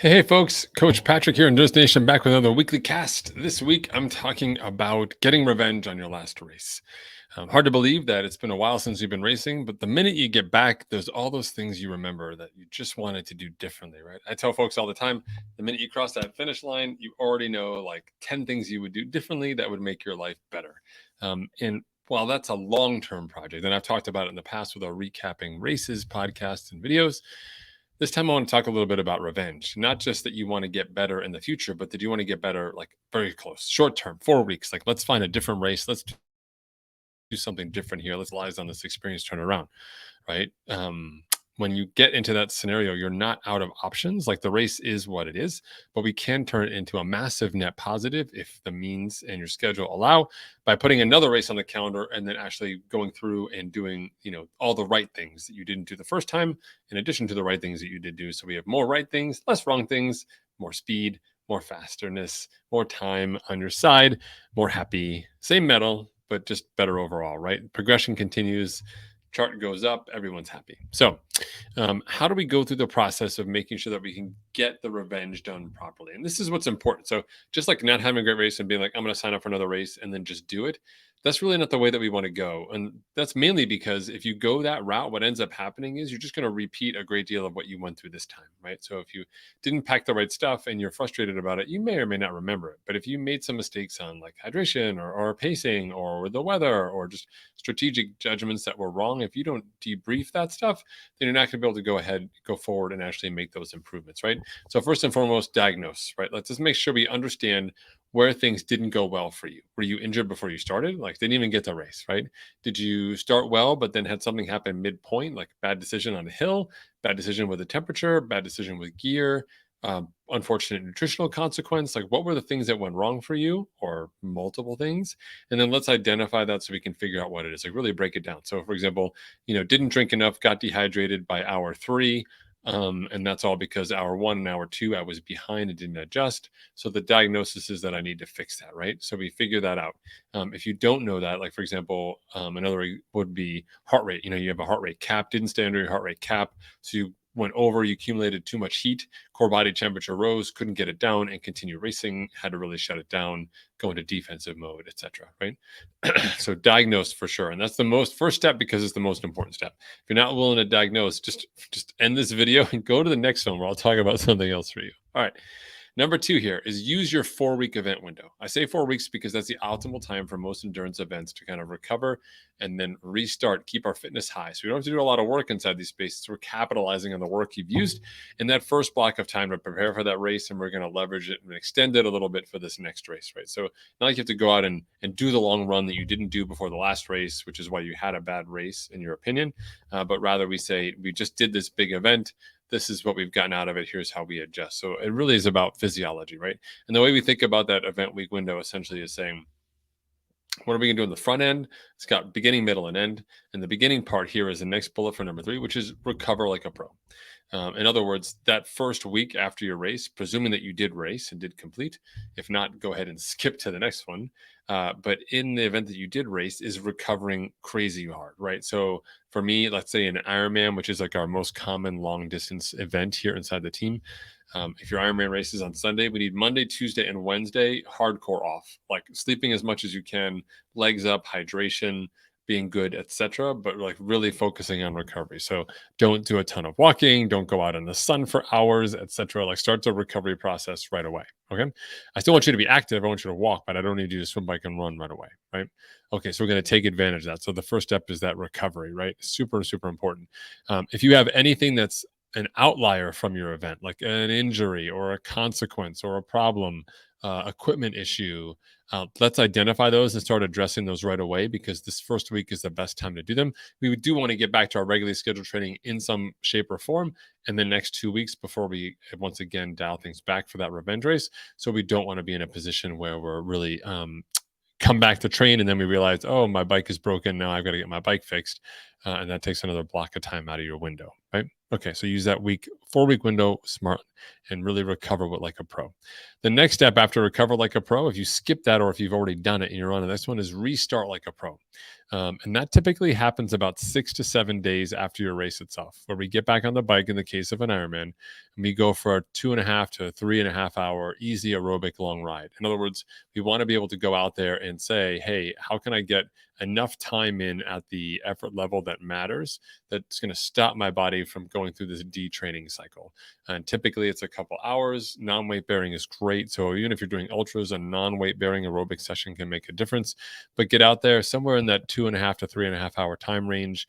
Hey, folks, Coach Patrick here in Nurse Nation back with another weekly cast. This week, I'm talking about getting revenge on your last race. Hard to believe that it's been a while since you've been racing, but the minute you get back, there's all those things you remember that you just wanted to do differently, right? I tell folks all the time, the minute you cross that finish line, you already know like 10 things you would do differently that would make your life better. And while that's a long term project, and I've talked about it in the past with our recapping races, podcasts, and videos, this time I want to talk a little bit about revenge. Not just that you want to get better in the future, but that you want to get better like very close, short term, 4 weeks. Like, let's find a different race. Let's do something different here. Let's realize on this experience turn around, right? When you get into that scenario, you're not out of options. Like, the race is what it is, but we can turn it into a massive net positive if the means and your schedule allow, by putting another race on the calendar and then actually going through and doing, all the right things that you didn't do the first time, in addition to the right things that you did do. So we have more right things, less wrong things, more speed, more fasterness, more time on your side, more happy, same medal, but just better overall, right? Progression continues, chart goes up, everyone's happy. So, how do we go through the process of making sure that we can get the revenge done properly? And this is what's important. So, just like not having a great race and being like, I'm going to sign up for another race and then just do it, that's really not the way that we want to go. And that's mainly because if you go that route, what ends up happening is you're just going to repeat a great deal of what you went through this time, right? So, if you didn't pack the right stuff and you're frustrated about it, you may or may not remember it. But if you made some mistakes on like hydration or pacing or the weather or just strategic judgments that were wrong, if you don't debrief that stuff, then you're not going to be able to go ahead, go forward, and actually make those improvements, right? So first and foremost, diagnose, right? Let's just make sure we understand where things didn't go well for you. Were you injured before you started? Like, didn't even get the race, right? Did you start well, but then had something happen midpoint, like bad decision on a hill, bad decision with the temperature, bad decision with gear, unfortunate nutritional consequence? Like, what were the things that went wrong for you, or multiple things? And then let's identify that so we can figure out what it is. Like, really break it down. So, for example, didn't drink enough, got dehydrated by hour three. And that's all because hour one and hour two, I was behind and didn't adjust. So the diagnosis is that I need to fix that, right? So we figure that out. If you don't know that, like, for example, another would be heart rate. You have a heart rate cap, didn't stay under your heart rate cap. So you went over, you accumulated too much heat, core body temperature rose, couldn't get it down and continue racing, had to really shut it down, go into defensive mode, etc. Right? So diagnose for sure. And that's the most first step, because it's the most important step. If you're not willing to diagnose, just end this video and go to the next one where I'll talk about something else for you. All right. Number two here is use your 4 week event window. I say 4 weeks because that's the optimal time for most endurance events to kind of recover and then restart, keep our fitness high. So we don't have to do a lot of work inside these spaces. We're capitalizing on the work you've used in that first block of time to prepare for that race. And we're going to leverage it and extend it a little bit for this next race, right? So not like you have to go out and do the long run that you didn't do before the last race, which is why you had a bad race in your opinion. But rather we say, we just did this big event. This is what we've gotten out of it. Here's how we adjust. So it really is about physiology, right? And the way we think about that event week window essentially is saying, what are we going to do in the front end? It's got beginning, middle, and end. And the beginning part here is the next bullet for number 3, which is recover like a pro. In other words, that first week after your race, presuming that you did race and did complete, if not, go ahead and skip to the next one. But in the event that you did race, is recovering crazy hard, right? So for me, let's say an Ironman, which is like our most common long distance event here inside the team. If your Ironman race is on Sunday, we need Monday, Tuesday, and Wednesday hardcore off, like sleeping as much as you can, legs up, hydration, being good, etc. But like really focusing on recovery. So don't do a ton of walking, don't go out in the sun for hours, etc. Like, start the recovery process right away. Okay. I still want you to be active. I want you to walk, but I don't need you to swim, bike, and run right away. Right. Okay. So we're going to take advantage of that. So the first step is that recovery, right? Super, super important. If you have anything that's an outlier from your event, like an injury or a consequence or a problem, equipment issue, let's identify those and start addressing those right away, because this first week is the best time to do them. We do want to get back to our regularly scheduled training in some shape or form in the next 2 weeks before we once again dial things back for that revenge race. So we don't want to be in a position where we're really come back to train and then we realize, oh, my bike is broken, now I've got to get my bike fixed, and that takes another block of time out of your window, right? Okay, so use that 4 week window smart and really recover with like a pro. The next step after recover like a pro, if you skip that or if you've already done it and you're on the next one, is restart like a pro. And that typically happens about 6 to 7 days after your race itself, where we get back on the bike in the case of an Ironman, and we go for a 2.5 to 3.5 hour easy aerobic long ride. In other words, we want to be able to go out there and say, hey, how can I get enough time in at the effort level that matters that's going to stop my body from going through this detraining cycle? And typically it's a couple hours. Non-weight bearing is great. So even if you're doing ultras, a non-weight bearing aerobic session can make a difference. But get out there somewhere in that 2.5 to 3.5 hour time range.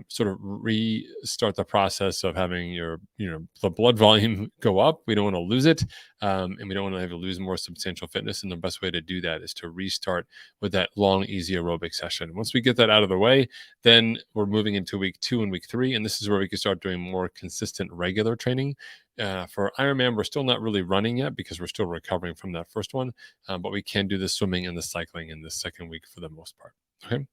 Sort of restart the process of having the blood volume go up. We don't want to lose it, and we don't want to have to lose more substantial fitness. And the best way to do that is to restart with that long, easy aerobic session. Once we get that out of the way, then we're moving into week 2 and week 3, and this is where we can start doing more consistent, regular training. For Ironman, we're still not really running yet because we're still recovering from that first one, but we can do the swimming and the cycling in the second week for the most part. Okay.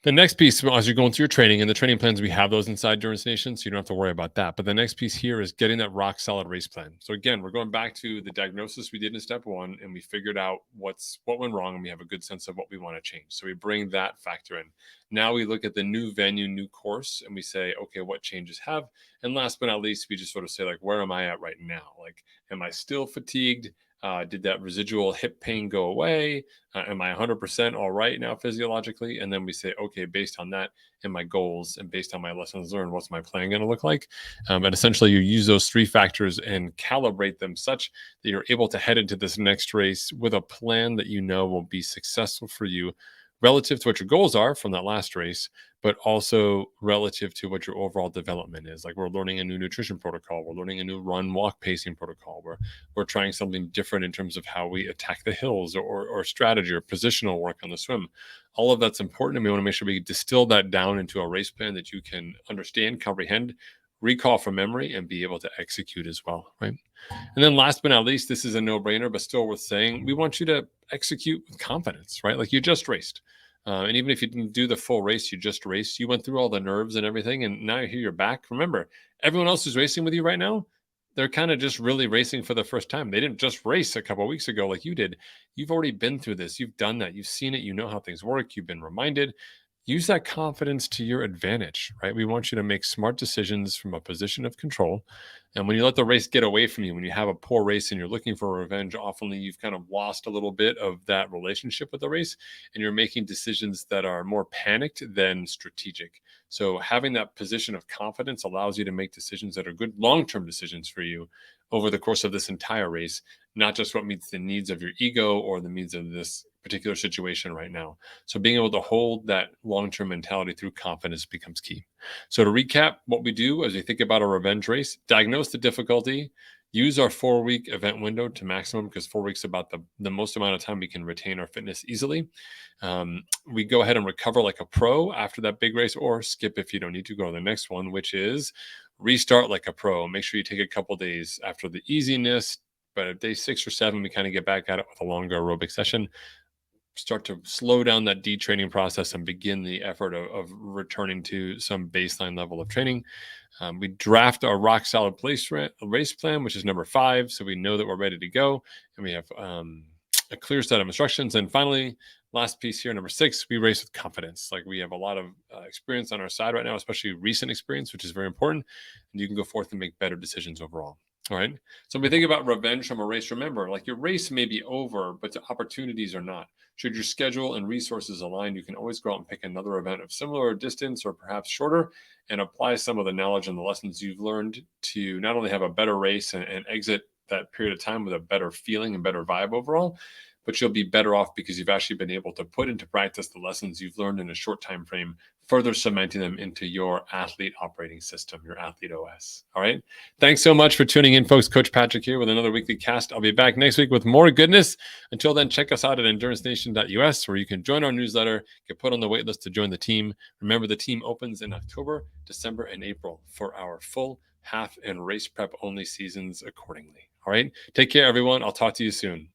The next piece, as you're going through your training and the training plans, we have those inside Endurance Nation, so you don't have to worry about that. But the next piece here is getting that rock solid race plan. So again, we're going back to the diagnosis we did in step 1, and we figured out what went wrong, and we have a good sense of what we want to change. So we bring that factor in. Now we look at the new venue, new course, and we say, okay, what changes have? And last but not least, we just sort of say, like, where am I at right now? Like, am I still fatigued? Did that residual hip pain go away? Am I 100% all right now physiologically? And then we say, okay, based on that and my goals and based on my lessons learned, what's my plan going to look like? And essentially, you use those 3 factors and calibrate them such that you're able to head into this next race with a plan that you know will be successful for you relative to what your goals are from that last race, but also relative to what your overall development is. Like, we're learning a new nutrition protocol, we're learning a new run walk pacing protocol, we're trying something different in terms of how we attack the hills or strategy or positional work on the swim. All of that's important, and we want to make sure we distill that down into a race plan that you can understand, comprehend, recall from memory, and be able to execute as well, right? And then last but not least, this is a no-brainer, but still worth saying, we want you to execute with confidence, right? Like, you just raced. And even if you didn't do the full race, you just raced, you went through all the nerves and everything, and now you're back. Remember, everyone else who's racing with you right now, they're kind of just really racing for the first time. They didn't just race a couple of weeks ago like you did. You've already been through this. You've done that. You've seen it. You know how things work. You've been reminded. Use that confidence to your advantage, right? We want you to make smart decisions from a position of control. And when you let the race get away from you, when you have a poor race and you're looking for revenge, often you've kind of lost a little bit of that relationship with the race, and you're making decisions that are more panicked than strategic. So having that position of confidence allows you to make decisions that are good long-term decisions for you over the course of this entire race, not just what meets the needs of your ego or the needs of this particular situation right now. So being able to hold that long-term mentality through confidence becomes key. So to recap what we do as we think about a revenge race: diagnose the difficulty, use our 4-week event window to maximum, because 4 weeks is about the most amount of time we can retain our fitness easily. We go ahead and recover like a pro after that big race, or skip if you don't need to, go to the next one, which is restart like a pro. Make sure you take a couple days after the easiness, but at day 6 or 7, we kind of get back at it with a longer aerobic session. Start to slow down that detraining process and begin the effort of returning to some baseline level of training. We draft our rock solid race plan, which is number 5. So we know that we're ready to go, and we have a clear set of instructions. And finally, last piece here, number 6, we race with confidence. Like, we have a lot of experience on our side right now, especially recent experience, which is very important. And you can go forth and make better decisions overall. All right. So when we think about revenge from a race, remember, like, your race may be over, but the opportunities are not. Should your schedule and resources align, you can always go out and pick another event of similar distance or perhaps shorter, and apply some of the knowledge and the lessons you've learned to not only have a better race and exit that period of time with a better feeling and better vibe overall, but you'll be better off because you've actually been able to put into practice the lessons you've learned in a short time frame, further cementing them into your athlete operating system, your athlete OS. All right. Thanks so much for tuning in, folks. Coach Patrick here with another weekly cast. I'll be back next week with more goodness. Until then, check us out at endurancenation.us, where you can join our newsletter, get put on the wait list to join the team. Remember, the team opens in October, December, and April for our full half and race prep only seasons accordingly. All right. Take care, everyone. I'll talk to you soon.